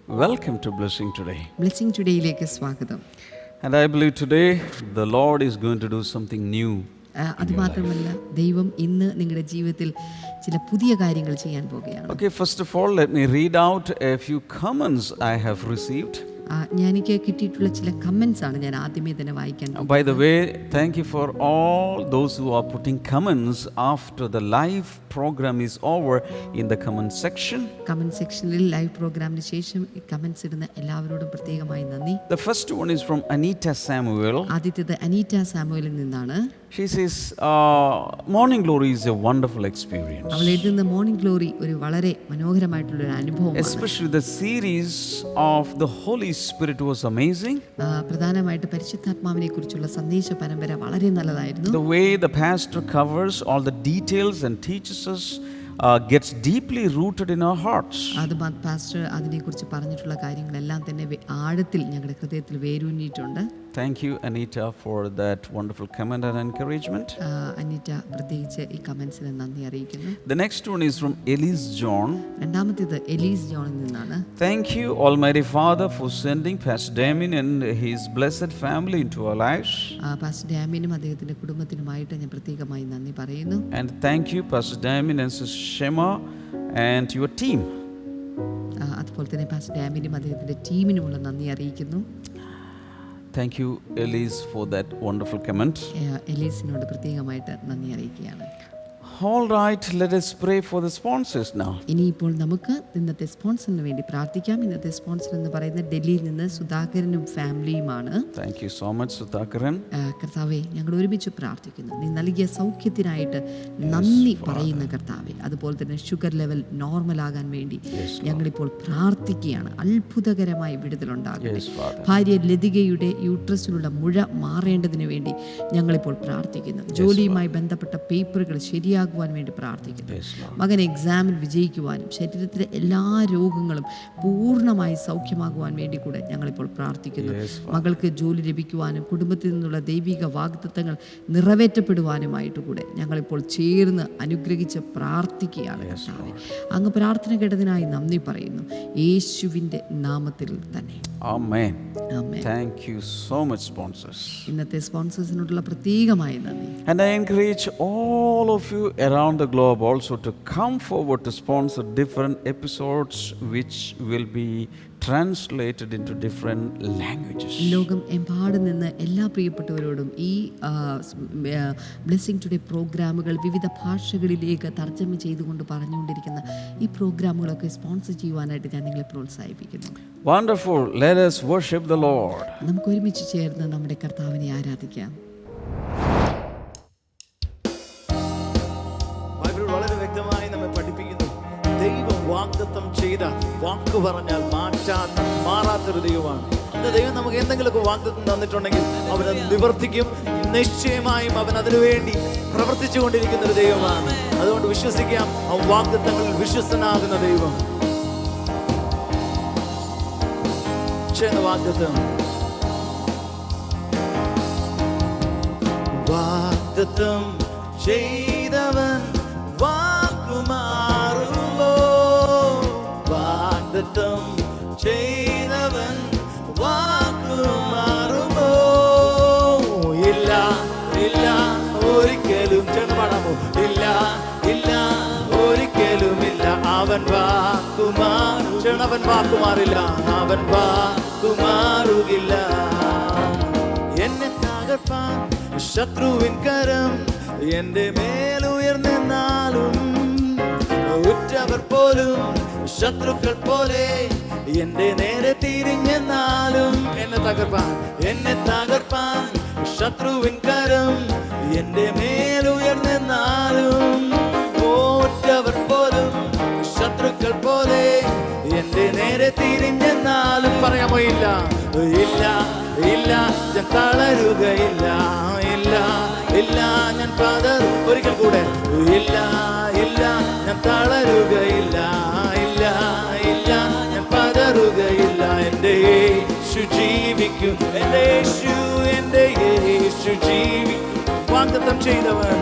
Welcome to Blessing Today. Blessing ടുഡേയിലേക്ക് സ്വാഗതം. And I believe today the Lord is going to do something new. അതുമാത്രമല്ല, ദൈവം ഇന്ന് നിങ്ങളുടെ ജീവിതത്തിൽ ചില പുതിയ കാര്യങ്ങൾ ചെയ്യാൻ പോകുകയാണ്. Okay, first of all, let me read out a few comments I have received. എനിക്ക് കിട്ടിയിട്ടുള്ള ചില കമൻസ് ആണ് ഞാൻ ആദ്യമേ തന്നെ വായിക്കാൻ. By the way, thank you for all those who are putting comments after the live program is over in the comment section. Comment സെക്ഷനിൽ live പ്രോഗ്രാമിന് ശേഷം കമന്റ്സ് ഇടുന്ന എല്ലാവരോടും പ്രത്യേകമായി നന്ദി. The first one is from Anita Samuel. ആദ്യത്തേത് അനീറ്റ സാമുവലിൽ നിന്നാണ്. She says, morning glory is a wonderful experience. അവൾ എഴുതുന്ന മോർണിംഗ് ഗ്ലോറി ഒരു വളരെ മനോഹരമായിട്ടുള്ള ഒരു അനുഭവമാണ്. Especially the series of the Holy Spirit was amazing. പ്രധാനമായിട്ട് പരിശുദ്ധാത്മാവിനെ കുറിച്ചുള്ള സന്ദേശ പരമ്പര വളരെ നല്ലതായിരുന്നു. The way the pastor covers all the details and teaches us gets deeply rooted in our hearts. അത് പാസ്റ്റർ അതിനെക്കുറിച്ച് പറഞ്ഞിട്ടുള്ള കാര്യങ്ങളെല്ലാം തന്നെ ആഴത്തിൽ ഞങ്ങളുടെ ഹൃദയത്തിൽ വേരൂന്നിയിട്ടുണ്ട്. Thank you, Anita, for that wonderful comment and encouragement. Aneeta പ്രത്യേകിച്ച് ഈ കമന്റ്സിന് നന്ദി അറിയിക്കുന്നു. The next one is from Elise John. രണ്ടാമത്തേത് എലീസ് ജോണിൽ നിന്നാണ്. Thank you, Almighty Father, for sending Pastor Damien and his blessed family into our lives. Pastor ഡാമിനും അദ്ദേഹത്തിന്റെ കുടുംബത്തിനുമായിട്ട് ഞാൻ പ്രത്യേകമായി നന്ദി പറയുന്നു. And thank you, Pastor Damien and Sister Shema and your team. അതുപോലെ തന്നെ പാസ്റ്റർ ഡാമിനും അദ്ദേഹത്തിന്റെ ടീമിനുമുള്ള നന്ദി അറിയിക്കുന്നു. Thank you, Elise, for that wonderful comment. എലീസിനോട് പ്രത്യേകമായിട്ട് നന്ദി അറിയിക്കുകയാണ്. All right, let us pray for the sponsors now. ഇനിയിപ്പോൾ നമുക്ക് ഇന്നത്തെ സ്പോൺസറിന് വേണ്ടി പ്രാർത്ഥിക്കാം. ഇന്നത്തെ സ്പോൺസർ എന്ന് പറയുന്നത് ഡൽഹിയിൽ നിന്ന് സുധാകരനും ഫാമിലിയുമാണ്. Thank you so much, Sudhakaran. കർത്താവെ, ഞങ്ങൾ ഒരുമിച്ച് പ്രാർത്ഥിക്കുന്നു. നീ നൽകിയ സൗഖ്യത്തിനായിട്ട് നന്ദി പറയുന്ന കർത്താവെ, അതുപോലെ തന്നെ ഷുഗർ ലെവൽ നോർമൽ ആകാൻ വേണ്ടി ഞങ്ങളിപ്പോൾ പ്രാർത്ഥിക്കുകയാണ്. അത്ഭുതകരമായ വിടുതലുണ്ടാകട്ടെ. ഭാര്യ ലതികയുടെ യൂട്രസിലുള്ള മുഴ മാറേണ്ടതിന് വേണ്ടി ഞങ്ങളിപ്പോൾ പ്രാർത്ഥിക്കുന്നു. ജോലിയുമായി ബന്ധപ്പെട്ട പേപ്പറുകൾ ശരിയാകുവാൻ വേണ്ടി പ്രാർത്ഥിക്കുന്നു. മകൻ എക്സാമിൽ വിജയിക്കുവാനും ശരീരത്തിലെ എല്ലാ രോഗങ്ങളും പൂർണ്ണമായി സൗഖ്യമാകുവാൻ വേണ്ടി കൂടെ ഞങ്ങളിപ്പോൾ പ്രാർത്ഥിക്കുന്നു. മകൾക്ക് ജോലി ലഭിക്കുവാനും കുടുംബത്തിൽ നിന്നുള്ള ദൈവിക വാഗ്ദത്തങ്ങൾ നിറവേറ്റപ്പെടുവാനുമായിട്ട് കൂടെ ഞങ്ങളിപ്പോൾ ചേർന്ന് അനുഗ്രഹിച്ച് പ്രാർത്ഥിക്കുകയാണ്. കർത്താവേ, അങ്ങ് പ്രാർത്ഥന കേട്ടതിനായി നന്ദി പറയുന്നു, യേശുവിൻ്റെ നാമത്തിൽ തന്നെ. Amen. Amen. Thank you so much, sponsors. ഇന്നത്തെ സ്പോൺസേഴ്സിനോടുള്ള പ്രത്യേകമായ നന്ദി. And I encourage all of you around the globe also to come forward to sponsor different episodes which will be translated into different languages. ലോകം എമ്പാടും നിന്ന് എല്ലാ പ്രിയപ്പെട്ടവരോടും ഈ blessing today പ്രോഗ്രാമുകൾ വിവിധ ഭാഷകളിലേക്ക് തർജ്ജമ ചെയ്തുകൊണ്ട് പറഞ്ഞുകൊണ്ടിരിക്കുന്ന ഈ പ്രോഗ്രാമുകളൊക്കെ സ്പോൺസർ ചെയ്യുവാനായിട്ട് ഞാൻ നിങ്ങളെ പ്രോത്സാഹിപ്പിക്കുന്നു. Wonderful. Let us worship the Lord. നമുക്ക് ഒരുമിച്ച് ചേർന്ന് നമ്മുടെ കർത്താവിനെ ആരാധിക്കാം. ബൈബിൾ വളരെ വ്യക്തമായി നമ്മെ പഠിപ്പിക്കുന്നു, ദൈവം വാഗ്ദത്തം ചെയ്ത വാക്ക് പറഞ്ഞാൽ മാറാത്തൊരു ദൈവമാണ്. അത് ദൈവം നമുക്ക് എന്തെങ്കിലുമൊക്കെ വാഗ്ദത്തം തന്നിട്ടുണ്ടെങ്കിൽ അവനത് നിവർത്തിക്കും. നിശ്ചയമായും അവൻ അതിനുവേണ്ടി പ്രവർത്തിച്ചു കൊണ്ടിരിക്കുന്ന ഒരു ദൈവമാണ്. അതുകൊണ്ട് വിശ്വസിക്കാം, ആ വാഗ്ദത്തങ്ങളിൽ വിശ്വസ്തനാകുന്ന ദൈവം. വാഗ്ദത്തം വാഗ്ദത്തം ചെയ്തവൻ വാക്കുമാറുമോ? വാഗ്ദത്തം ചെയ്തവൻ വാക്കുമാറുമോ? ഇല്ല ഇല്ല ഒരിക്കലും. ചെറുപാടാമോ? ഇല്ല ഇല്ല ഒരിക്കലുമില്ല. അവൻ വാക്കുമാറില്ല. അവൻ വാക്കുമാറുകില്ല. എന്നെ തകർപ്പാൻ ശത്രുവിൻ കരം എന്റെ മേലുയർന്നാലും ഉറ്റവർ പോലും ശത്രുക്കൾ പോലെ എന്റെ നേരെ തിരിഞ്ഞെന്നാലും എന്നെ തകർപ്പാൻ ശത്രുവിൻ കരം എന്റെ മേലുയർന്നാലും ഉറ്റവർ പോലും ശത്രുക്കൾ പോലെ എന്റെ നേരെ തിരിഞ്ഞെന്നാലും പറയാമോ? ഇല്ല ഇല്ല ഇല്ല ഞാൻ തളരുകയില്ല. ഇല്ല ഇല്ല ഞാൻ ഒരിക്കൽ കൂടെ ഇല്ല ഇല്ല ഞാൻ തളരുകയില്ല. ഇല്ല ഇല്ല ഞാൻ പതറുകയില്ല. എൻ്റെ യേശു ജീവിക്കും. എൻ്റെ യേശു ജീവിക്കും. വാഗ്ദത്തം ചെയ്തവൻ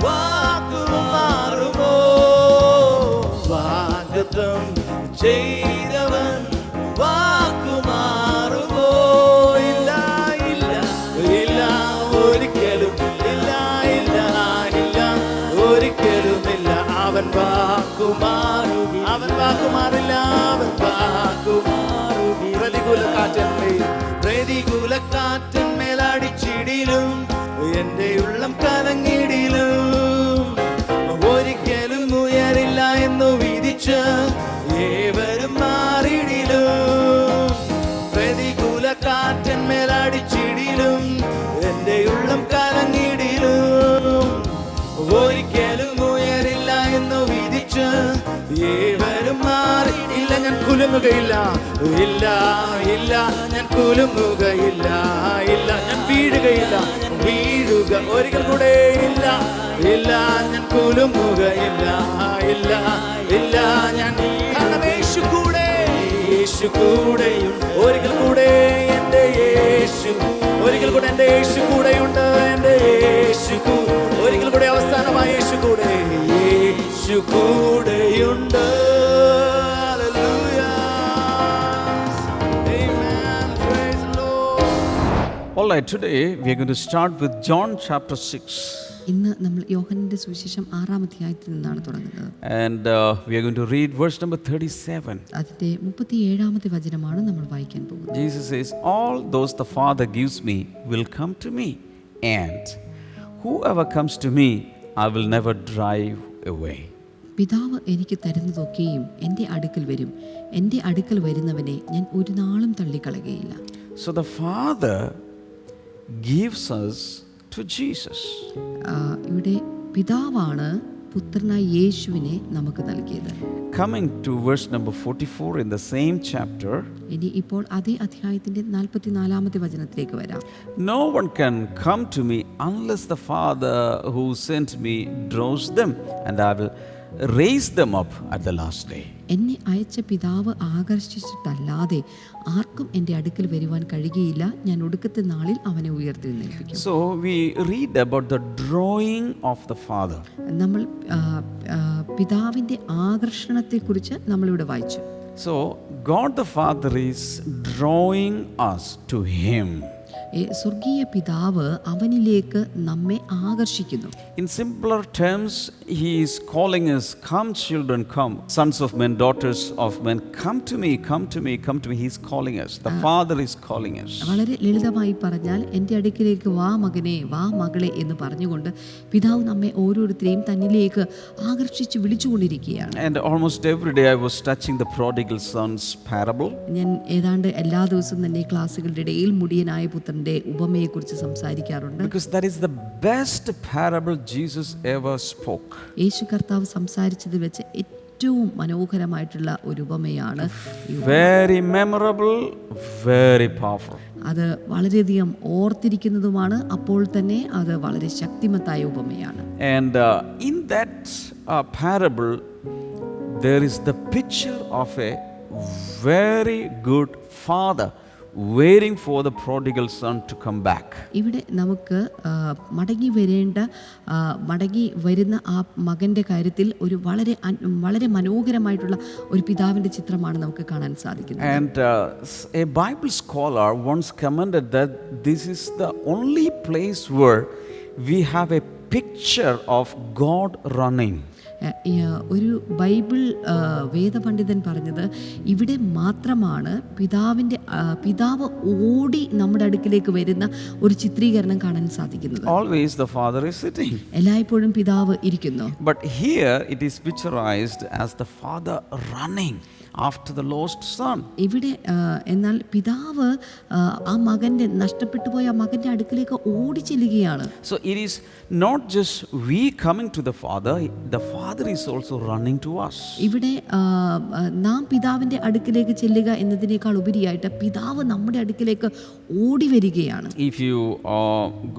വാക്കുമാറുമോ? വാഗ്ദത്തം ചെയ്തവൻ വാക്കുമാറുമോ? ഇല്ല ഇല്ല ഇല്ല ഒരിക്കലും ഇല്ല ഇല്ല ഇല്ല ഒരിക്കലുമില്ല. അവൻ വാക്കുമാറുകി, അവൻ വാക്കുമാറില്ല, അവൻ വാക്കുമാറുകി. പ്രതികൂല കാറ്റന്മേൽ അടിച്ചിടിലും എന്റെ ഉള്ളം കലങ്ങിടിലും ഒരിക്കലും ഉയരില്ല എന്നു വിധിച്ച് ഏവരും മാറിടിലും. പ്രതികൂല കാറ്റന്മേൽ അടിച്ചിടിലും എന്റെ ഉള്ളം കലങ്ങിടിലും ഒരിക്കലും ഉയരില്ല എന്നു വിധിച്ച് ഏവരും മാറി. ഇല്ല ഞാൻ കുലുങ്ങുകയില്ല, ഇല്ല ഇല്ല ഞാൻ കുലുങ്ങുകയില്ല, ഇല്ല ഞാൻ വീഴുകയില്ല, വീഴുക ഒരിക്കൽ കൂടെ ഇല്ല ഇല്ല ഞാൻ കുലുങ്ങുകയില്ല, ഇല്ല ഇല്ല ഞാൻ യേശു കൂടെ, യേശു കൂടെയുണ്ട്. ഒരിക്കൽ കൂടെ എൻ്റെ യേശു, ഒരിക്കൽ കൂടെ എൻ്റെ യേശു കൂടെയുണ്ട്, എൻ്റെ യേശു ഒരിക്കൽ കൂടെ അവസാനമായി യേശു കൂടെ, യേശു കൂടെയുണ്ട്. All right, today we are going to start with John chapter 6. ഇന്ന് നമ്മൾ യോഹന്നാന്റെ സുവിശേഷം 6-ാം അധ്യായത്തിൽ നിന്നാണ് തുടങ്ങുന്നത്. And we are going to read verse number 37. അതിന്റെ 37-ാമത്തെ വചനമാണ് നമ്മൾ വായിക്കാൻ പോകുന്നത്. Jesus says, all those the Father gives me will come to me, and whoever comes to me I will never drive away. പിതാവ് എനിക്ക് തരുന്നതൊക്കെയും എൻ്റെ അടുക്കൽ വരും, എൻ്റെ അടുക്കൽ വരുന്നവനെ ഞാൻ ഒരു നാളും തള്ളിക്കളയുകയില്ല. So the Father gives us to Jesus. ഇവിടെ പിതാവാണ് പുത്രനായ യേശുവിനെ നമുക്ക് നൽകിയത്. Coming to verse number 44 in the same chapter. ഇനി ഇപ്പോൾ അതേ അധ്യായത്തിന്റെ 44-ാമത്തെ വചനത്തിലേക്ക് വരാം. No one can come to me unless the Father who sent me draws them, and I will raise them up at the last day. എന്നെ അയച്ച പിതാവ് ആകർഷിച്ചിട്ടല്ലാതെ ആർക്കും എൻ്റെ അടുക്കൽ വരുവാൻ കഴിയുകയില്ല, ഞാൻ ഒടുക്കത്തെ നാളിൽ അവനെ ഉയർത്തെഴുന്നേൽപ്പിക്കും. So we read about the drawing of the Father. നമ്മൾ പിതാവിൻ്റെ ആകർഷണത്തെക്കുറിച്ച് നമ്മളിവിടെ വായിച്ചു. So God the Father is drawing us to Him. സ്വർഗീയ പിതാവ് അവനിലേക്ക് നമ്മെ ആകർഷിക്കുന്നു. In simpler terms, He is calling us, come children, come, sons of men, daughters of men, come to me, come to me, come to me. He is calling us. The Father is calling us. വളരെ ലളിതമായി പറഞ്ഞാൽ എൻ്റെ അടുക്കിലേക്ക് വാ മകനെ, വാ മകളെ എന്ന് പറഞ്ഞുകൊണ്ട് പിതാവ് നമ്മെ ഓരോരുത്തരെയും തന്നിലേക്ക് ആകർഷിച്ച് വിളിച്ചുകൊണ്ടിരിക്കുകയാണ്. And almost every day I was touching the prodigal son's parable. ഞാൻ ഏതാണ്ട് എല്ലാ ദിവസവും തന്നെ ക്ലാസ്സുകളുടെ ഇടയിൽ മുടിയനായ പുത്രന്റെ ഉപമയെക്കുറിച്ച് സംസാരിക്കാറുണ്ട്. Because that is the best parable Jesus ever spoke. യേശു കർത്താവ് സംസാരിച്ചതിൽ വെച്ച് ഏറ്റവും മനോഹരമായിട്ടുള്ള ഒരു ഉപമയാണ്. Very memorable, very powerful. അത് വളരെയധികം ഓർത്തിരിക്കുന്നതുമാണ്, അപ്പോൾ തന്നെ അത് വളരെ ശക്തിമത്തായ ഉപമയാണ്. And in that parable there is the picture of a very good father waiting for the prodigal son to come back. ഇവിടെ നമുക്ക് മടങ്ങി വരുന്ന ആ മകൻ്റെ കാര്യത്തിൽ ഒരു വളരെ മനോഹരമായിട്ടുള്ള ഒരു പിതാവിൻ്റെ ചിത്രമാണ് നമുക്ക് കാണാൻ സാധിക്കുന്നത്. And a Bible scholar once commented that this is the only place where we have a picture of God running. ഒരു ബൈബിൾ വേദപണ്ഡിതൻ പറഞ്ഞത് ഇവിടെ മാത്രമാണ് പിതാവ് ഓടി നമ്മുടെ അടുക്കിലേക്ക് വരുന്ന ഒരു ചിത്രീകരണം കാണാൻ സാധിക്കുന്നത്. Always the Father is sitting. എല്ലായ്പ്പോഴും പിതാവ് ഇരിക്കുന്നു. But here it is picturized as the Father running after the lost son. ഇവിടെ എന്നാൽ പിതാവ് ആ മകൻ്റെ നഷ്ടപ്പെട്ടു പോയ ആ മകൻ്റെ അടുക്കിലേക്ക് ഓടി ചെല്ലുകയാണ്. So it is not just we coming to the Father is also running to us. ഇവിടെ നാം പിതാവിൻ്റെ അടുക്കിലേക്ക് ചെല്ലുക എന്നതിനേക്കാൾ ഉപരിയായിട്ട് പിതാവ് നമ്മുടെ അടുക്കിലേക്ക് ഓടി വരികയാണ്. If you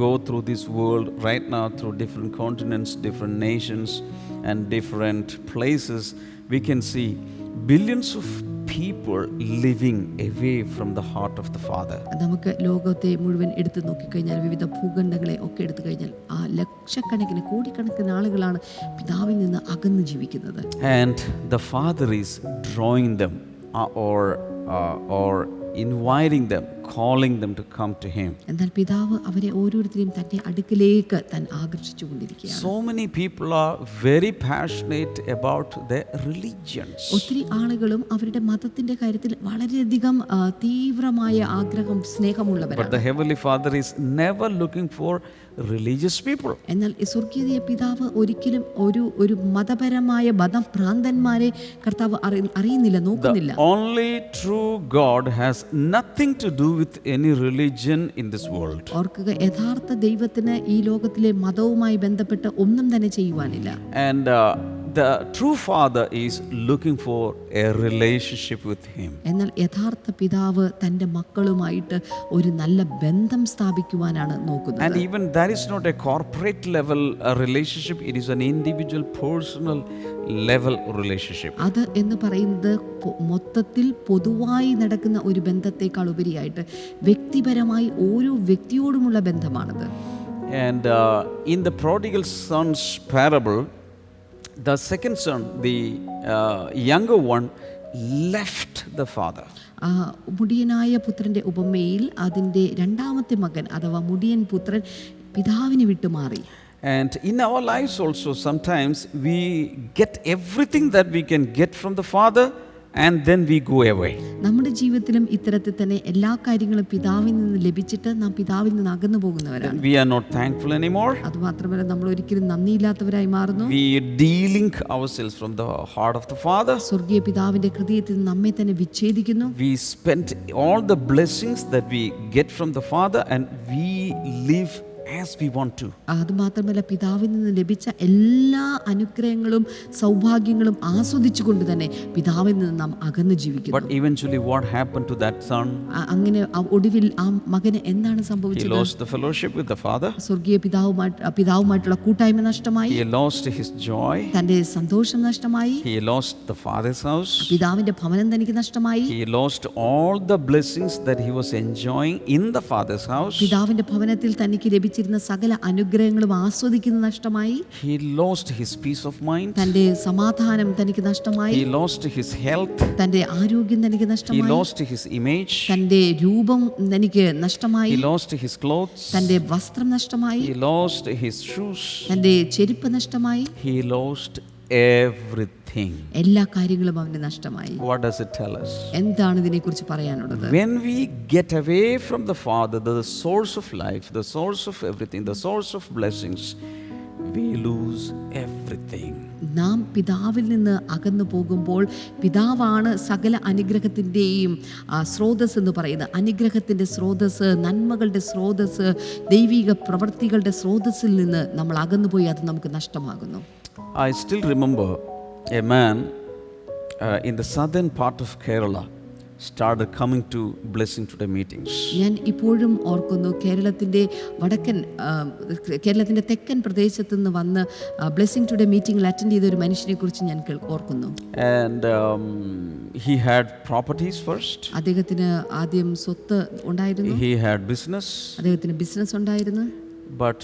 go through this world right now, through different continents, different nations and different places, we can see billions of people living away from the heart of the Father. നമുക്ക് ലോകത്തെ മുഴുവൻ എടുത്തു നോക്കിക്കഴിഞ്ഞാൽ, വിവിധ ഭൂഖണ്ഡങ്ങളെ ഒക്കെ എടുത്തു കഴിഞ്ഞാൽ, ആ ലക്ഷക്കണക്കിന് കോടിക്കണക്കിന് ആളുകളാണ് പിതാവിൽ നിന്ന് അകന്ന് ജീവിക്കുന്നത്. And the Father is drawing them or inviting them, calling them to come to Him. എന്നാൽ പിതാവ് അവരെ ഓരോരുത്തരെയും തന്റെ അടുക്കിലേക്ക് താൻ ആകർഷിച്ചു കൊണ്ടിരിക്കുകയാണ്. So many people are very passionate about their religions. ഒത്തിരി ആളുകളും അവരുടെ മതത്തിന്റെ കാര്യത്തിൽ വളരെയധികം തീവ്രമായ ആഗ്രഹം, സ്നേഹമുള്ളവരാണ്. But the Heavenly Father is never looking for religious people. എന്നാൽ സ്വർഗീയ പിതാവ് ഒരിക്കലും ഒരു മതപരമായ മതഭ്രാന്തന്മാരെ കർത്താവ് അറിയുന്നില്ല, നോക്കുന്നില്ല. The only true God has nothing to do with any religion in this world. ഓർക്കുക, യഥാർത്ഥ ദൈവത്തിന് ഈ ലോകത്തിലെ മതവുമായി ബന്ധപ്പെട്ട് ഒന്നും തന്നെ ചെയ്യുവാനില്ല. And the true Father is looking for a relationship with Him. എന്നാൽ യഥാർത്ഥ പിതാവ് തന്റെ മക്കളുമായിട്ട് ഒരു നല്ല ബന്ധം സ്ഥാപിക്കുവാനാണ് നോക്കുന്നത്. And even that is not a corporate level relationship, it is an individual personal level relationship. അത് എന്ന് പറയുന്നത് മൊത്തത്തിൽ പൊതുവായി നടക്കുന്ന ഒരു ബന്ധത്തെക്കാൾ ഉപരിയായിട്ട് വ്യക്തിപരമായി ഓരോ വ്യക്തിയോടുമുള്ള ബന്ധമാണത്. And in the prodigal son's parable, the second son, the younger one, left the father. മുടിയനായ പുത്രന്റെ ഉപമയിൽ അതിൻ്റെ രണ്ടാമത്തെ മകൻ അഥവാ മുടിയൻ പുത്രൻ പിതാവിനെ വിട്ടുമാറി. And in our lives also, sometimes we get everything that we can get from the Father and then we go away. നമ്മുടെ ജീവിതത്തിലും ഇത്തരത്തിൽ തന്നെ എല്ലാ കാര്യങ്ങളും പിതാവിൽ നിന്ന് ലഭിച്ചിട്ട് നാം പിതാവിൽ നിന്ന് അകന്നു പോകുന്നവരാണ്. We are not thankful anymore. അതുമാത്രമല്ല, നമ്മൾ ഒരിക്കലും നന്ദിയില്ലാത്തവരായി മാറുന്നു. We de-link ourselves from the heart of the Father. സ്വർഗീയ പിതാവിന്റെ ഹൃദയത്തിൽ നിന്ന് നമ്മെ തന്നെ വിച്ഛേദിക്കുന്നു. We spent all the blessings that we get from the Father and we live as we want to. അതുമാത്രമല്ല, പിതാവിൽ നിന്ന് ലഭിച്ച എല്ലാ അനുഗ്രഹങ്ങളും സൗഭാഗ്യങ്ങളും ആസ്വദിച്ചുകൊണ്ട് തന്നെ പിതാവിൽ നിന്ന് നാം അകന്നു ജീവിക്കുന്നു. But eventually what happened to that son? അങ്ങനെ ഒടുവിൽ ആ മകന് എന്താണ് He സംഭവിച്ചത്? lost the fellowship with the Father. സ്വർഗീയ പിതാവുമായിട്ടുള്ള കൂട്ടായ്മ നഷ്ടമായി. He lost his joy. തന്റെ സന്തോഷം നഷ്ടമായി. He lost the Father's house. പിതാവിന്റെ ഭവനം തനിക്ക് നഷ്ടമായി. He lost all the blessings that he was enjoying in the Father's house. പിതാവിന്റെ ഭവനത്തിൽ തനിക്ക് ലഭിച്ചിരുന്ന സകല അനുഗ്രഹങ്ങളും ആസ്വദിക്കുന്നത് നഷ്ടമായി. He lost his peace of mind. തന്റെ സമാധാനം തനിക്ക് നഷ്ടമായി. He lost his health. തന്റെ ആരോഗ്യം തനിക്ക് He നഷ്ടമായി. lost his image. തന്റെ രൂപം തനിക്ക് നഷ്ടമായി. He lost his clothes. തന്റെ വസ്ത്രം നഷ്ടമായി. He lost his shoes. തന്റെ ചെരുപ്പ് നഷ്ടമായി. He lost everything. എല്ലാ കാര്യങ്ങളും അവന് നഷ്ടമായി. What does it tell us? എന്താണ് ഇതിനെക്കുറിച്ച് പറയാനുള്ളത്? When we get away from the Father, the source of life, the source of everything, the source of blessings, we lose everything. നാം പിതാവിൽ നിന്ന് അകന്നു പോകുമ്പോൾ, പിതാവാണ് സകല അനുഗ്രഹത്തിൻ്റെയും സ്രോതസ് എന്ന് പറയുന്നത്. അനുഗ്രഹത്തിൻ്റെ സ്രോതസ്, നന്മകളുടെ സ്രോതസ്, ദൈവിക പ്രവൃത്തികളുടെ സ്രോതസ്സിൽ നിന്ന് നമ്മൾ അകന്നുപോയി അത് നമുക്ക് നഷ്ടമാകുന്നു. I still remember a man in the southern part of Kerala started coming to Blessing Today meetings. ഞാൻ ഇപ്പോഴും ഓർക്കുന്നു, കേരളത്തിൻ്റെ തെക്കൻ പ്രദേശത്തു നിന്ന് വന്ന് ബ്ലെസ്സിംഗ് ടുഡേ മീറ്റിംഗിൽ അറ്റൻഡ് ചെയ്ത ഒരു മനുഷ്യനെ കുറിച്ച് ഞാൻ ഓർക്കുന്നു. And he had properties first. അദ്ദേഹത്തിന് ആദ്യം സ്വത്ത് ഉണ്ടായിരുന്നു. He had business. അദ്ദേഹത്തിന് ബിസിനസ് ഉണ്ടായിരുന്നു. But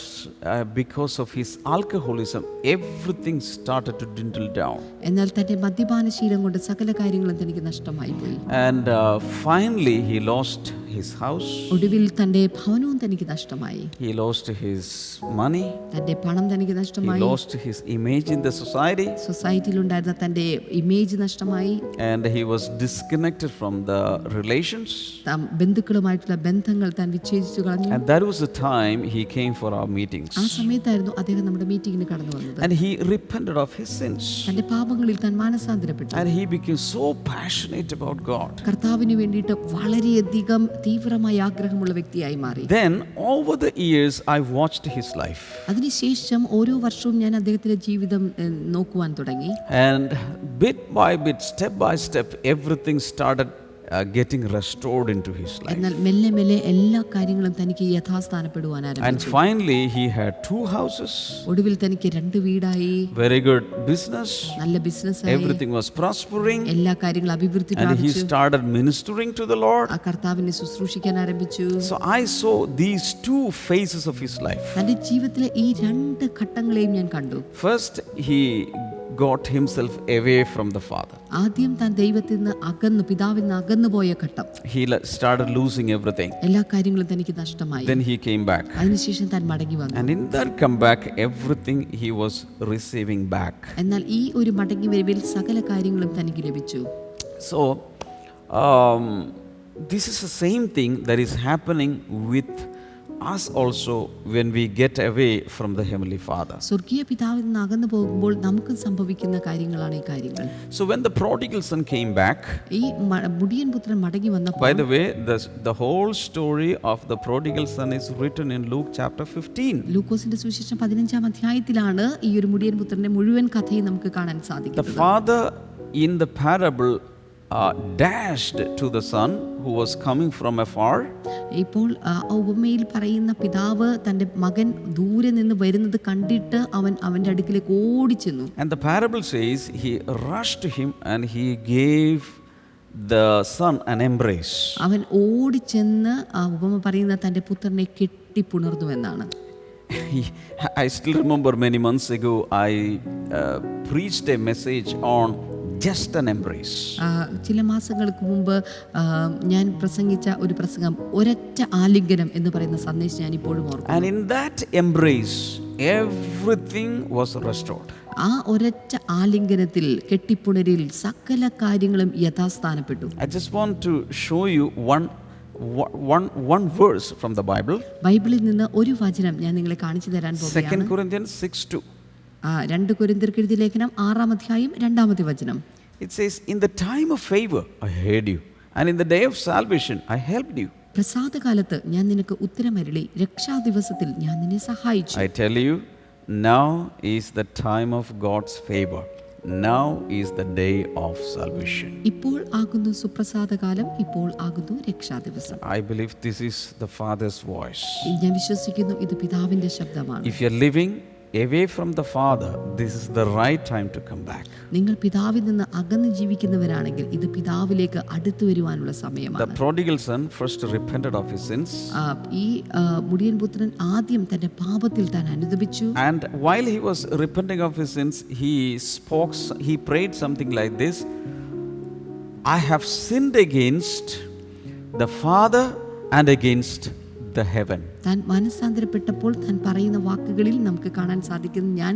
because of his alcoholism, everything started to dwindle down. എന്നാൽ തന്റെ മദ്യപാനശീലം കൊണ്ട് സകല കാര്യങ്ങളും തനിക്ക് നഷ്ടമായി പോയി. And finally he lost his house. ഒടുവിൽ തന്റെ ഭവനവും തനിക്ക് നഷ്ടമായി. He lost his money. തന്റെ പണം തനിക്ക് He നഷ്ടമായി. lost his image in the society. സൊസൈറ്റിയിൽ ഉണ്ടായിരുന്ന തന്റെ ഇമേജ് നഷ്ടമായി. And he was disconnected from the relations. ബന്ധുക്കളുമായിട്ടുള്ള ബന്ധങ്ങൾ താൻ വിച്ഛേദിച്ചു കളഞ്ഞു. And that was the time he came for our meetings. ആ സമയത്തായിരുന്നു അദ്ദേഹം നമ്മുടെ മീറ്റിംഗിന് കടന്നു വന്നത്. And he repented of his sins. തന്റെ പാപങ്ങളിൽ താൻ മാനസാന്തരപ്പെട്ടു. And he became so passionate about God. കർത്താവിന് വേണ്ടിയിട്ട് വളരെയധികം തീവ്രമായ ആഗ്രഹമുള്ള വ്യക്തിയായി മാറി. Then over the years I watched his life. അതിനുശേഷം ഓരോ വർഷവും ഞാൻ അദ്ദേഹത്തിന്റെ ജീവിതം നോക്കുവാൻ തുടങ്ങി. And bit by bit, step by step, everything started getting restored into his life. എന്നാൽ മെല്ലെ മെല്ലെ എല്ലാ കാര്യങ്ങളും തനിക്ക് യഥാസ്ഥാനപ്പെടുവാൻ And ആരംഭിച്ചു. finally, he had 2 houses, ഒടുവിൽ തനിക്ക് 2 വീടായി, very good business, നല്ല ബിസിനസ്സായി, everything was prospering, എല്ലാ കാര്യങ്ങളും അഭിവൃദ്ധി and he പ്രാപിച്ചു. started ministering to the Lord. ആ കർത്താവിനെ ശുശ്രൂഷിക്കാൻ ആരംഭിച്ചു. So I saw these 2 phases of his life. തന്റെ ജീവിതത്തിലെ ഈ 2 ഘട്ടങ്ങളെയും ഞാൻ കണ്ടു. First, he got himself away from the Father. ആദ്യം താൻ ദൈവത്തിൽ നിന്ന് അകന്നു, പിതാവിൽ നിന്ന് അകന്നു പോയ ഘട്ടം. He started losing everything. എല്ലാ കാര്യങ്ങളും തനിക്ക് നഷ്ടമായി. Then he came back. അതിനുശേഷം താൻ മടങ്ങി വന്നു. And in that comeback, everything he was receiving back. എന്നാൽ ഈ ഒരു മടങ്ങി വരവിൽ സകല കാര്യങ്ങളും തനിക്ക് ലഭിച്ചു. So, this is the same thing that is happening with us also when we get away from the Heavenly Father. സ്വർഗീയ പിതാവിൽ നിന്ന് അകന്നു പോകുമ്പോൾ നമുക്ക് സംഭവിക്കുന്ന കാര്യങ്ങളാണ് ഈ കാര്യങ്ങൾ. So when the prodigal son came back, ഈ മുടിയൻ പുത്രൻ മടങ്ങി വന്നപ്പോൾ, by the way, the whole story of the prodigal son is written in Luke chapter 15. ലൂക്കോസിന്റെ സുവിശേഷം 15-ാം അധ്യായത്തിലാണ് ഈ ഒരു മുടിയൻ പുത്രന്റെ മുഴുവൻ കഥയും നമുക്ക് കാണാൻ The സാധിക്കുന്നത്. father in the parable dashed to the son who was coming from afar. ഇപ്പോൾ ഉപമയിൽ പറയുന്ന പിതാവ് തന്റെ മകൻ ദൂരെ നിന്ന് വരുന്നത് കണ്ടിട്ട് അവന്റെ അടുക്കിലേക്ക് ഓടിച്ചെന്നു. And the parable says he rushed to him and he gave the son an embrace. അവൻ ഓടിച്ചെന്ന് ഉപമ പറയുന്ന തന്റെ പുത്രനെ കെട്ടിപ്പുണർന്നു എന്നാണ്. I still remember many months ago I preached a message on just an embrace. ചില മാസങ്ങൾക്ക് മുമ്പ് ഞാൻ പ്രസംഗിച്ച ഒരു പ്രസംഗം ഒരൊറ്റ ആലിംഗനം എന്ന് പറയുന്ന സന്ദേശം ഞാൻ ഇപ്പോഴും ഓർക്കുന്നു. And in that embrace everything was restored. ആ ഒരൊറ്റ ആലിംഗനത്തിൽ, കെട്ടിപ്പുണരിൽ സകല കാര്യങ്ങളും യഥാസ്ഥാനപ്പെട്ടു. I just want to show you one verse from the Bible. ബൈബിളിൽ നിന്ന് ഒരു വചനം ഞാൻ നിങ്ങളെ കാണിച്ചു തരാൻ 2 പോകുകയാണ്. Corinthians 6:2. 2 കൊരിന്ത്യർക്ക് എഴുതിയ ലേഖനം 6-ാം അധ്യായം 2-ാമത്തെ വചനം. It says, in the time of favor I heard you, and in the day of salvation I helped you. പ്രസാദകാലത്ത് ഞാൻ നിനക്ക് ഉത്തരമരുളി, രക്ഷാദിവസത്തിൽ ഞാൻ നിന്നെ സഹായിച്ചു. I tell you, now is the time of God's favor. Now is the day of salvation. ഇപ്പോൾ ആകുന്നു സുപ്രസാദകാലം, ഇപ്പോൾ ആകുന്നു രക്ഷാദിവസം. I believe this is the Father's voice. ഞാൻ വിശ്വസിക്കുന്നു ഇത് പിതാവിന്റെ ശബ്ദമാണ്. If you are living away from the Father, this is the right time to come back. നിങ്ങൾ പിതാവിൽ നിന്ന് അകന്ന് ജീവിക്കുന്നവരാണെങ്കിൽ ഇത് പിതാവിലേക്ക് അടുത്തു വരുവാനുള്ള The സമയമാണ്. prodigal son first repented of his sins. ഈ മുടിയൻ പുത്രൻ ആദ്യം തന്റെ പാപത്തിൽ താൻ അനുതപിച്ചു. And while he was repenting of his sins, he prayed something like this: I have sinned against the Father and against the heaven. താൻ മനസ്സാന്തരപ്പെട്ടപ്പോൾ താൻ പറയുന്ന വാക്കുകളിൽ നമുക്ക് കാണാൻ സാധിക്കുന്നത്, ഞാൻ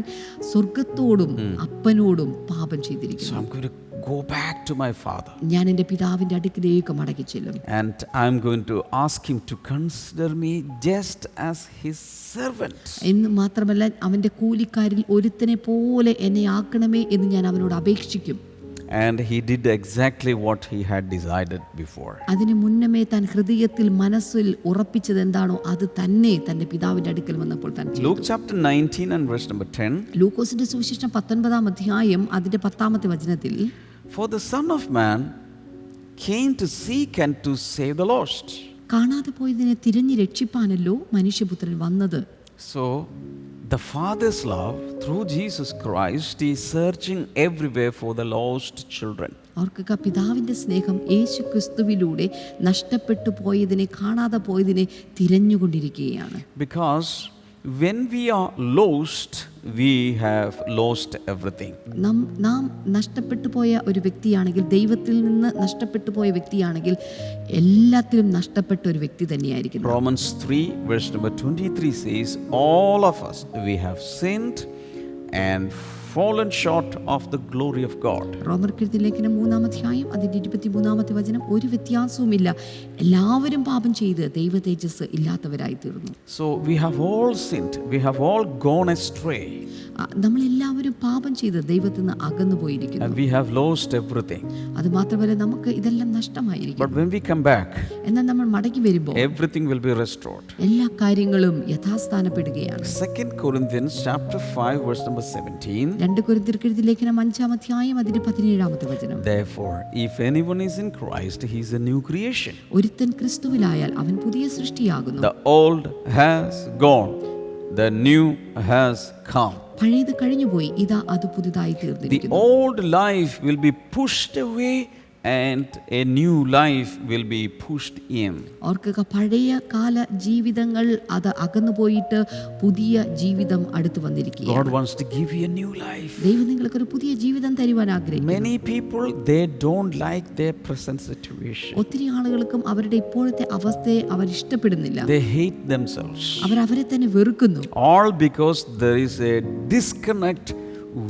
സ്വർഗത്തോടും അപ്പനോടും പാപം So ചെയ്തിരിക്കുന്നു. I'm going to go back to my Father. ഞാൻ എൻ്റെ പിതാവിൻ്റെ അടുക്കിലേക്ക് മടക്കി ചെല്ലും. And I'm going to ask him to consider me just as his servant. എന്ന് മാത്രമല്ല, അവൻ്റെ കൂലിക്കാരിൽ ഒരുത്തനെ പോലെ എന്നെ ആക്കണമേ എന്ന് ഞാൻ അവനോട് അപേക്ഷിക്കും. And he did exactly what he had decided before. അതിനു മുന്നമേ താൻ ഹൃദയത്തിൽ മനസ്സിൽ ഉറപ്പിച്ചത് എന്താണോ അത് തന്നെ തന്റെ പിതാവിന്റെ അടുക്കൽ വന്നപ്പോൾ താൻ ചെയ്തു. Luke chapter 19 and verse number 10. ലൂക്കോസിന്റെ സുവിശേഷം 19-ാം അധ്യായം അതിന്റെ 10-ാമത്തെ വചനത്തിൽ, For the Son of Man came to seek and to save the lost. കാണാതെ പോയതിനെ തിരഞ്ഞു രക്ഷിപ്പാനല്ലോ മനുഷ്യപുത്രൻ വന്നത്. So the Father's love through Jesus Christ is searching everywhere for the lost children. ഓർക്കുക, പിതാവിന്റെ സ്നേഹം യേശു ക്രിസ്തുവിലൂടെ നഷ്ടപ്പെട്ടു പോയതിനെ, കാണാതെ പോയതിനെ തിരഞ്ഞുകൊണ്ടിരിക്കുകയാണ്. Because when we are lost, we have lost everything. നാം നഷ്ടപ്പെട്ടു പോയ ഒരു വ്യക്തിയാണെങ്കിൽ, ദൈവത്തിൽ നിന്ന് നഷ്ടപ്പെട്ടു പോയ വ്യക്തിയാണെങ്കിൽ എല്ലാത്തിലും നഷ്ടപ്പെട്ട ഒരു വ്യക്തി തന്നെയായിരിക്കും. Romans 3 verse number 23 says, all of us, we have sinned and fallen short of the glory of God. റോമർക്കെഴുതിയ ലേഖനം 3-ാം അധ്യായം അതിന്റെ 23-ാമത്തെ വചനം, ഒരു വ്യത്യാസവുമില്ല, എല്ലാവരും പാപം ചെയ്ത് ദൈവ തേജസ് ഇല്ലാത്തവരായി തീർന്നു. So we have all sinned, we have all gone astray. നമ്മളെല്ലാവരും പാപം ചെയ്ത് ദൈവത്തിൽ നിന്ന് അകന്നു പോയിരിക്കുന്നു. And we have lost everything. അത് മാത്രമല്ല, നമുക്ക് ഇതെല്ലാം നഷ്ടമായിരിക്കും. But when we come back, എന്നാൽ നമ്മൾ മടങ്ങി വരുമ്പോൾ everything will be restored. എല്ലാ കാര്യങ്ങളും യഥാസ്ഥാനപ്പെടുകയാണ്. 2 Corinthians chapter 5 verse number 17. 2 കൊരിന്ത്യർക്കെഴുതിയ ലേഖനം 5-ാം അധ്യായം അതിന്റെ 17-ാമത്തെ വചനം. Therefore, if anyone is in Christ, he is a new creation. ഒരുത്തൻ ക്രിസ്തുവിലായാൽ അവൻ പുതിയ സൃഷ്ടിയാകുന്നു. The old has gone, the new has come. പഴയത് കഴിഞ്ഞുപോയി, ഇതാ അത് പുതുതായി The തീർന്നിരിക്കുന്നു. old life will be pushed away and a new life will be pushed in. ഓർക്കുക, പഴയ കാല ജീവിതങ്ങൾ അത് അകന്നു പോയിട്ട് പുതിയ ജീവിതം അടുത്ത് വന്നിരിക്കുകയാണ്. God wants to give you a new life. ദൈവം നിങ്ങൾക്കൊരു പുതിയ ജീവിതം തരുവാൻ ആഗ്രഹിക്കുന്നു. Many people, they don't like their present situation. ഒത്തിരി ആളുകൾക്കും അവരുടെ ഇപ്പോഴത്തെ അവസ്ഥയെ അവർ ഇഷ്ടപ്പെടുന്നില്ല. They hate themselves. അവർ അവരെ തന്നെ വെറുക്കുന്നു. All because there is a disconnect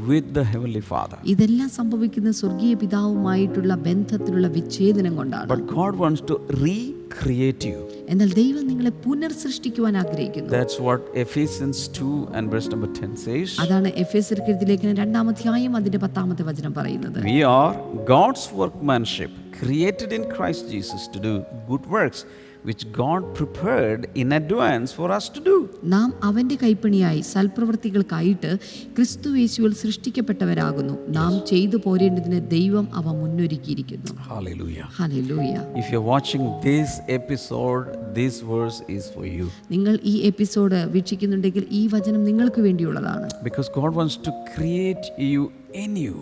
with the Heavenly Father. ഇതെല്ലാം സംഭവിക്കുന്ന സ്വർഗീയ പിതാവുമായിട്ടുള്ള ബന്ധത്തിലുള്ള വിച്ഛേദനം കൊണ്ടാണ്. But God wants to recreate you. എന്നാൽ ദൈവം നിങ്ങളെ പുനർസൃഷ്ടിക്കുവാൻ ആഗ്രഹിക്കുന്നു. That's what Ephesians 2 and verse number 10 says. അതാണ് എഫേസ്യർക്കെഴുതിയ ലേഖനം 2-ാം അധ്യായം അതിന്റെ 10-ാമത്തെ വചനം പറയുന്നത്. We are God's workmanship, created in Christ Jesus to do good works, which God prepared in advance for us to do. നാം അവന്റെ കൈപ്പണിയായി സൽപ്രവൃത്തികൾക്കായിട്ട് ക്രിസ്തുയേശുവിൽ സൃഷ്ടിക്കപ്പെട്ടവരാകുന്നു. നാം ചെയ്തു പോരേണ്ടതിന് ദൈവം അവ മുന്നൊരുക്കിയിരിക്കുന്നു. Hallelujah. Hallelujah. If you're watching this episode, this verse is for you. നിങ്ങൾ ഈ episode വീക്ഷിക്കുന്നുണ്ടെങ്കിൽ ഈ വചനം നിങ്ങൾക്ക് വേണ്ടിയുള്ളതാണ്. Because God wants to create you anew.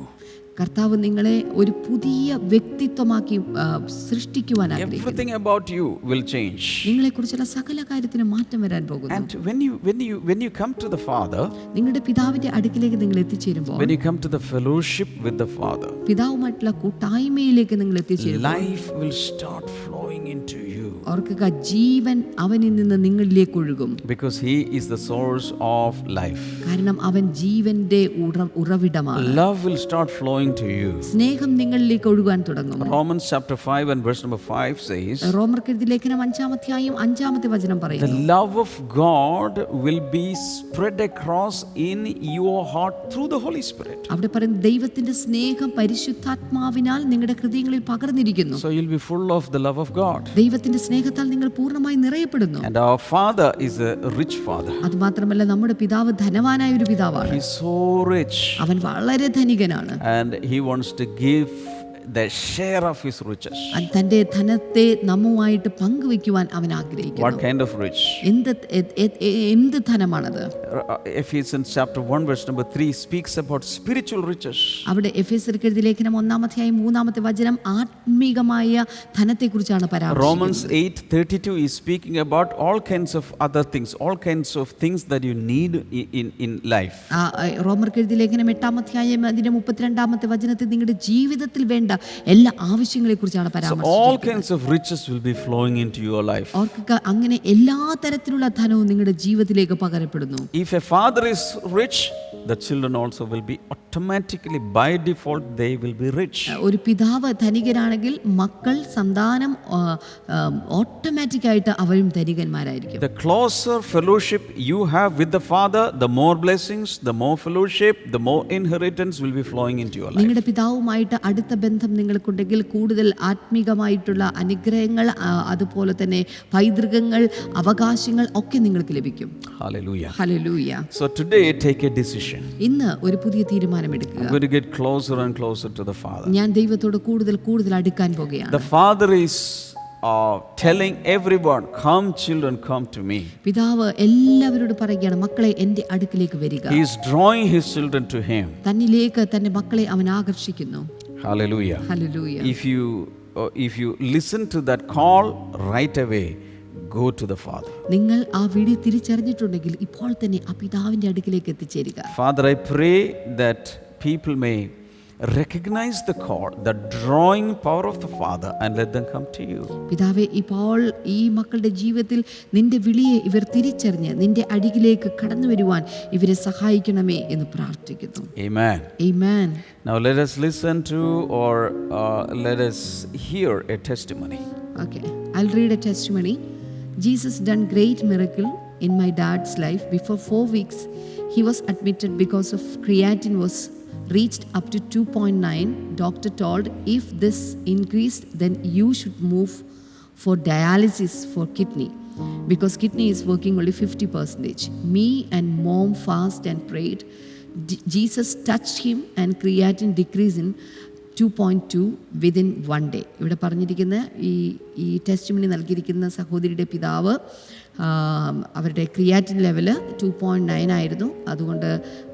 കർത്താവ് നിങ്ങളെ ഒരു പുതിയ വ്യക്തിത്വമാക്കി സൃഷ്ടിക്കുവാൻ ആഗ്രഹിക്കുന്നു. Everything about you will change. നിങ്ങളെക്കുറിച്ചുള്ള സകല കാര്യത്തിനും മാറ്റം വരാൻ പോകുന്നു. And when you come to the Father, നിങ്ങളുടെ പിതാവിന്റെ അടുക്കിലേക്ക് നിങ്ങൾ എത്തിച്ചേരുമ്പോൾ, when you come to the fellowship with the Father, പിതാവുമായിട്ടുള്ള കൂട്ടായ്മയിലേക്ക് നിങ്ങൾ എത്തിച്ചേരുമ്പോൾ, life will start flowing into you. ഓർക്കുക, ജീവൻ അവനിൽ നിന്ന് നിങ്ങളിലേക്ക് ഒഴുകും. Because he is the source of life. കാരണം അവൻ ജീവന്റെ ഉറവിടമാണ്. Love will start flowing to you. സ്നേഹം നിങ്ങളിലേക്ക് ഒഴുകാൻ തുടങ്ങും. Romans chapter 5 and verse number 5 says, റോമർക്കെഴുതിയ ലേഖനം 5-ാം അധ്യായം 5-ാമത്തെ വചനം the പറയുന്നു. love of God will be spread across in your heart through the Holy Spirit. അവിടെ പറയുന്നത് ദൈവത്തിന്റെ സ്നേഹം പരിശുദ്ധാത്മാവിനാൽ നിങ്ങളുടെ ഹൃദയങ്ങളിൽ പകർന്നിരിക്കുന്നു. So you'll be full of the love of God. ദൈവത്തിന്റെ സ്നേഹത്താൽ നിങ്ങൾ പൂർണ്ണമായി നിറയപ്പെടുന്നു. And our Father is a rich Father. അത് മാത്രമല്ല, നമ്മുടെ പിതാവ് ധനവാനായ ഒരു പിതാവാണ്. He's so rich. അവൻ വളരെ ധനികനാണ്. And he wants to give the share of his riches. തന്റെ ധനത്തെ നമ്മുമായിട്ട് പങ്കുവെക്കുവാൻ അവൻ ആഗ്രഹിക്കുന്നു. What kind of rich? എന്ത് ധനമാണത്? Ephesians chapter 1 verse number 3 speaks about spiritual riches. അവിടെ എഫേസ്യർക്കെഴുതിയ ലേഖനം 1-ാം അധ്യായം 3-ാമത്തെ വചനം ആത്മീകമായ ധനത്തെക്കുറിച്ചാണ് പരാമർശിക്കുന്നത്. Romans 8:32 is speaking about all kinds of other things, all kinds of things that you need in life. റോമർക്കെഴുതിയ ലേഖനം 8-ാം അധ്യായം അതിന്റെ 32-ാമത്തെ വചനത്തിൽ നിങ്ങളുടെ ജീവിതത്തിൽ വേണ്ട എല്ലാ ആവശ്യങ്ങളെ കുറിച്ചാണ് പരാമർശിക്കുന്നത്. All kinds of riches will be flowing into your life. ഓർക്കുക, അങ്ങനെ എല്ലാ തരത്തിലുള്ള ധനവും നിങ്ങളുടെ ജീവിതത്തിലേക്ക് പകരപ്പെടുന്നു. If a father is rich, the children also will be automatically, by default, they will be rich. ഒരു പിതാവ് ധനികനാണെങ്കിൽ മക്കൾ സന്താനം ഓട്ടോമാറ്റിക് ആയിട്ട് അവരും ധനികന്മാരായിരിക്കും. The closer fellowship you have with the Father, the more blessings, the more fellowship, the more inheritance will be flowing into your life. നിങ്ങളുടെ പിതാവുമായിട്ട് അടുത്ത ബന്ധം നിങ്ങൾക്കുണ്ടെങ്കിൽ കൂടുതൽ ആത്മീകമായിട്ടുള്ള അനുഗ്രഹങ്ങൾ, അതുപോലെ തന്നെ പൈതൃകങ്ങൾ, അവകാശങ്ങൾ ഒക്കെ നിങ്ങൾക്ക് ലഭിക്കും. Hallelujah. Hallelujah. So today take a decision. ഇന്ന് ഒരു പുതിയ തീരുമാനമെടുക്കുക. I'm going to get closer and closer to the Father. ഞാൻ ദൈവത്തോട് കൂടുതൽ അടുക്കാൻ പോകുകയാണ്. The Father is telling everyone, come children, come to me. പിതാവ് എല്ലാവരോട് പറയുകയാണ്, മക്കളെ എൻ്റെ അടുക്കിലേക്ക് വരിക. He is drawing his children to him. തന്നിലേക്ക് തന്റെ മക്കളെ അവൻ ആകർഷിക്കുന്നു. Hallelujah. Hallelujah. If you listen to that call right away, go to the Father. നിങ്ങൾ ആ വിളി തിരിച്ചറിഞ്ഞിട്ടുണ്ടെങ്കിൽ ഇപ്പോൾ തന്നെ ആ പിതാവിന്റെ അടുക്കിലേക്ക് എത്തിച്ചേരുക. Father, I pray that people may recognize the call, the drawing power of the Father, and let them come to you. പിതാവേ, ഇപ്പോൾ ഈ മക്കളുടെ ജീവിതത്തിൽ നിന്റെ വിളിയെ ഇവർ തിരിച്ചറിഞ്ഞ് നിന്റെ അരികിലേക്ക് കടന്നു വരുവാൻ ഇവരെ സഹായിക്കണമേ എന്ന് പ്രാർത്ഥിക്കുന്നു. Amen. Amen. Now let us listen to or let us hear a testimony. Okay, I'll read a testimony. Jesus done great miracle in my dad's life. Before 4 weeks, he was admitted because of creatinine was reached up to 2.9. Doctor told, if this increased, then you should move for dialysis for kidney, because kidney is working only 50%. Me and mom fast and prayed Jesus touched him and creatinine decreased in 2.2 within 1 day. ഇവിടെ പറഞ്ഞിരിക്കുന്ന ഈ testimony നൽകിയിരിക്കുന്ന സഹോദരിയുടെ പിതാവ് അവരുടെ creatine level 2.9 ആയിരുന്നു. അതുകൊണ്ട്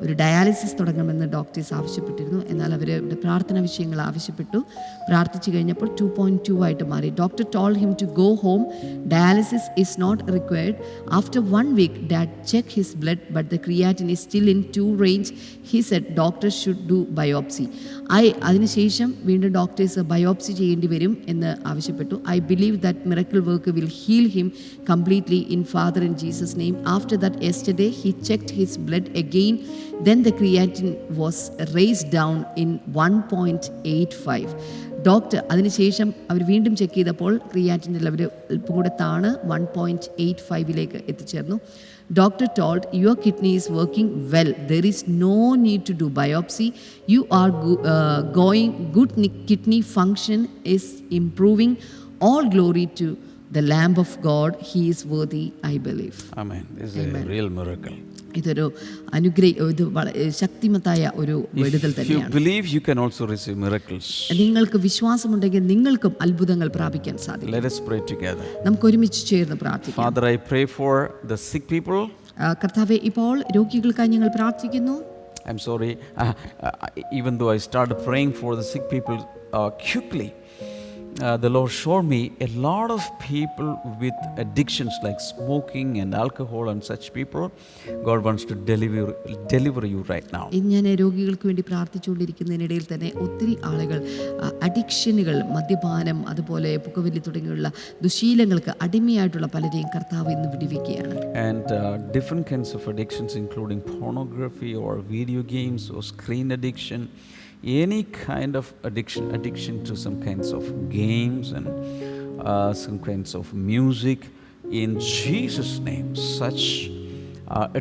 ഒരു ഡയാലിസിസ് തുടങ്ങണമെന്ന് ഡോക്ടേഴ്സ് ആവശ്യപ്പെട്ടിരുന്നു. എന്നാൽ അവരുടെ പ്രാർത്ഥന വിഷയങ്ങൾ ആവശ്യപ്പെട്ടു. പ്രാർത്ഥിച്ചു കഴിഞ്ഞപ്പോൾ 2.2 ആയിട്ട് മാറി. Doctor told him to go home. Dialysis is not required. After 1 week dad check his blood but the creatinine is still in 2 range. He said doctor should do biopsy. അതിനുശേഷം വീണ്ടും ഡോക്ടേഴ്സ് ബയോപ്സി ചെയ്യേണ്ടി വരും എന്ന് ആവശ്യപ്പെട്ടു. I believe that miracle work will heal him completely in Father in Jesus name. After that, yesterday he checked his blood again. Then the creatinine was raised down in 1.85. Doctor അതിനുശേഷം അവർ വീണ്ടും check ചെയ്തപ്പോൾ ക്രിയാറ്റിൻ്റെ level അല്പം കൂടെ താണ് 1.85 എത്തിച്ചേർന്നു. Doctor told, your kidney is working well. There is no need to do biopsy. You are going good. Kidney function is improving. All glory to the Lamb of God. He is worthy, I believe. Amen. This is a real miracle. ഇതൊരു ശക്തിമത്തായ ഒരു വിടുതൽ തന്നെയാണ്. If you believe, you can also receive miracles. നിങ്ങൾക്ക് വിശ്വാസമുണ്ടെങ്കിൽ നിങ്ങൾക്കും അത്ഭുതങ്ങൾ പ്രാപിക്കാൻ സാധിക്കും. Let us pray together. നമുക്ക് ഒരുമിച്ച് ചേർന്ന് പ്രാർത്ഥിക്കാം. Father, I pray for the sick people. കർത്താവേ, ഇപ്പോൾ രോഗികൾക്കായി ഞങ്ങൾ പ്രാർത്ഥിക്കുന്നു. I'm sorry, even though I started praying for the sick people quickly, the Lord showed me a lot of people with addictions like smoking and alcohol and such people. God wants to deliver you right now. ഞാൻ രോഗികൾക്ക് വേണ്ടി പ്രാർത്ഥിച്ചുകൊണ്ടിരിക്കുന്നതിനിടയിൽ തന്നെ ഒത്തിരി ആളുകൾ അഡിക്ഷനുകൾ, മദ്യപാനം, അതുപോലെ പുകവലി തുടങ്ങിയുള്ള ദുശീലങ്ങൾക്ക് അടിമയായിട്ടുള്ള പലരെയും കർത്താവ് ഇന്ന് വിടുവിക്കുകയാണ്. And different kinds of addictions including pornography or video games or screen addiction, any kind of addiction to some kinds of games and some kinds of music, in Jesus name such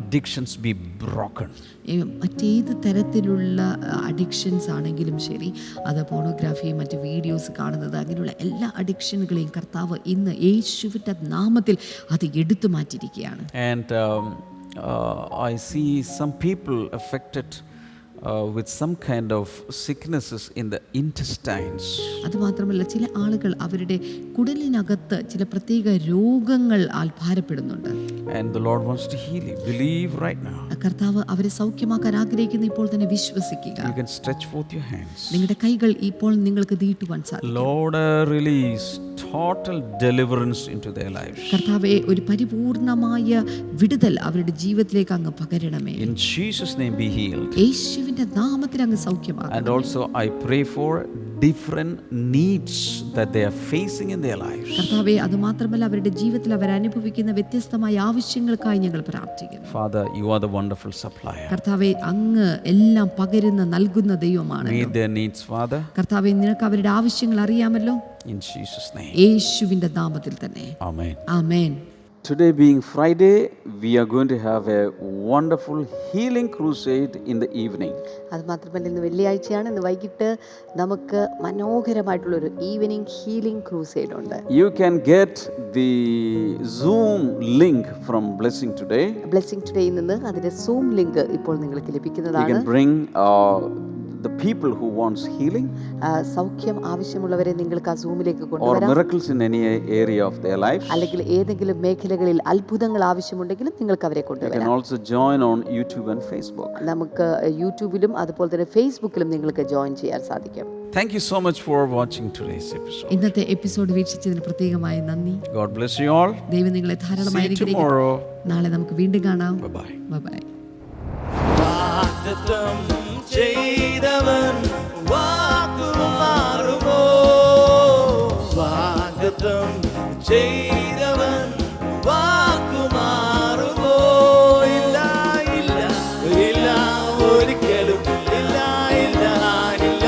addictions be broken. മറ്റേത് തരത്തിലുള്ള addictions ആണെങ്കിലും ശരി, അത് pornography, മറ്റ് videos കാണുന്നത്, അങ്ങനെയുള്ള എല്ലാ അഡിക്ഷനുകളെയും കർത്താവ് ഇന്ന് യേശുവിൻ്റെ നാമത്തിൽ അത് എടുത്തു മാറ്റിയിരിക്കുകയാണ്. And I see some people affected with some kind of sicknesses in the intestines. അതുമാത്രമല്ല, ചില ആളുകൾ അവരുടെ കുടലിനകത്ത് ചില പ്രത്യേക രോഗങ്ങൾ ഭാരപ്പെടുന്നുണ്ട്. And the Lord wants to heal you. Believe right now. കർത്താവ് അവരെ സൗഖ്യമാക്കാൻ ആഗ്രഹിക്കുന്നു. ഇപ്പോൾ തന്നെ വിശ്വസിക്കുക. You can stretch forth your hands. നിങ്ങളുടെ കൈകൾ ഇപ്പോൾ നിങ്ങൾക്ക് നീട്ടുവാൻ സാധിക്കും. Lord, release total deliverance into their lives. കർത്താവേ, ഒരു പരിപൂർണമായ വിടുതൽ അവരുടെ ജീവിതത്തിലേക്ക് അങ്ങ് പകരണമേ. In Jesus name be healed. യേശുവിന്റെ നാമത്തിൽ അങ്ങ് സൗഖ്യമാക്കണം. And also I pray for different needs that they are facing in their lives. കർത്താവേ, അതുമാത്രമല്ല അവരുടെ ജീവിതത്തിൽ അവർ അനുഭവിക്കുന്ന വ്യത്യസ്തമായ ആവശ്യങ്ങൾക്കായി ഞങ്ങൾ പ്രാർത്ഥിക്കുന്നു. Father, you are the wonderful supplier. കർത്താവേ, അങ്ങ് എല്ലാം പകരുന്ന നൽകുന്ന ദൈവമാണ്. Meet their needs, Father. കർത്താവേ, നിനക്ക് അവരുടെ ആവശ്യങ്ങൾ അറിയാമല്ലോ. In Jesus name. യേശുവിന്റെ നാമത്തിൽ തന്നെ. Amen. Amen. Today being Friday, we are going to have a wonderful healing crusade in the evening. അതുമാത്രമല്ല, ഇന്ന് വെള്ളിയാഴ്ചയാണ്. ഇന്ന് വൈകിട്ട് നമുക്ക് മനോഹരമായിട്ടുള്ളൊരു ഈവനിങ് ഹീലിംഗ് ക്രൂസേഡ് ഉണ്ട്. You can get the Zoom link from Blessing Today. Blessing ടുഡേയിൽ നിന്ന് അതിന്റെ സൂം ലിങ്ക് ഇപ്പോൾ നിങ്ങൾക്ക് You ലഭിക്കുന്നതാണ്. can bring the people who wants healing സൗഖ്യം ആവശ്യമുള്ളവരെ നിങ്ങൾക്ക് ആ സൂമിലേക്ക് or കൊണ്ടുവരാം. miracles in any area of their lives. അല്ലെങ്കിൽ ഏതെങ്കിലും മേഖലകളിൽ അത്ഭുതങ്ങൾ ആവശ്യമുണ്ടെങ്കിലും നിങ്ങൾക്ക് അവരെ You കൊണ്ടുവരാം. can also join on YouTube and Facebook. നമുക്ക് യൂട്യൂബിലും അതുപോലെ തന്നെ ഫേസ്ബുക്കിലും നിങ്ങൾക്ക് ജോയിൻ ചെയ്യാൻ സാധിക്കും. Thank you so much for watching today's episode. ഇന്നത്തെ എപ്പിസോഡ് വീക്ഷിച്ചതിന് പ്രത്യേകമായി നന്ദി. God bless you all. ദൈവം നിങ്ങളെ See ധാരാളമായി you അനുഗ്രഹിക്കട്ടെ. tomorrow. നാളെ നമുക്ക് വീണ്ടും കാണാം. Bye-bye. ബൈ. വാഗ്ദത്തം ചെയ്തവൻ വാക്കു മാറുമോ? വാഗ്ദത്തം ചെയ്തവൻ വാക്കു മാറുമോ? ഇല്ല, ഇല്ല, ഇല്ല, ഒരിക്കലും ഇല്ല, ഇല്ല, ഇല്ല,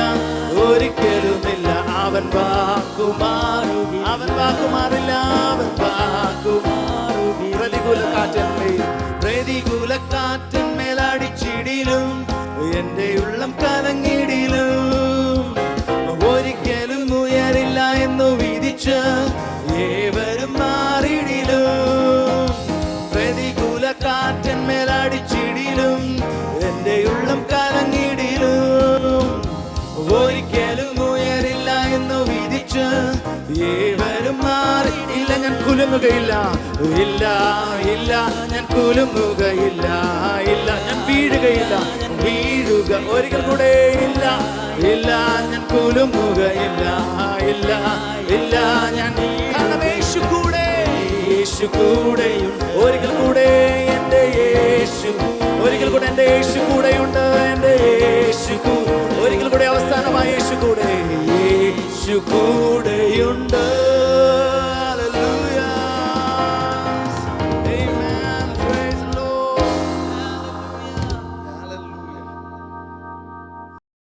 ഒരിക്കലുമില്ല. അവൻ വാക്കു മാറുകി, അവൻ വാക്കു മാറില്ല, അവൻ വാക്കു മാറുകി. പ്രതികൂല കാറ്റന്മേൽ അടിച്ചിടിലും എന്റെ ഉള്ളം കലങ്ങിടിലും ഒരിക്കലും ഉയരില്ല എന്നു വിധിച്ച് ഏവരും മാറിടിലും. പ്രതികൂല കാറ്റന്മേൽ അടിച്ചിടിലും എന്റെ ഉള്ളം കുലുങ്ങുകയില്ല, ഇല്ല ഇല്ല ഞാൻ കുലുങ്ങുകയില്ല, ഇല്ല ഞാൻ വീഴുകയില്ല, വീഴുക ഒരിക്കൽ കൂടെ, ഇല്ല ഇല്ല ഞാൻ കുലുങ്ങുകയില്ല, ഇല്ല ഇല്ല ഞാൻ, കാരണം യേശു കൂടെ, യേശു കൂടെയുണ്ട്. ഒരിക്കൽ കൂടെ എൻ്റെ യേശു, ഒരിക്കൽ കൂടെ എൻ്റെ യേശു കൂടെയുണ്ട്, എൻ്റെ യേശു ഒരിക്കൽ കൂടെ അവസാനമായി യേശു കൂടെ, യേശു കൂടെയുണ്ട്.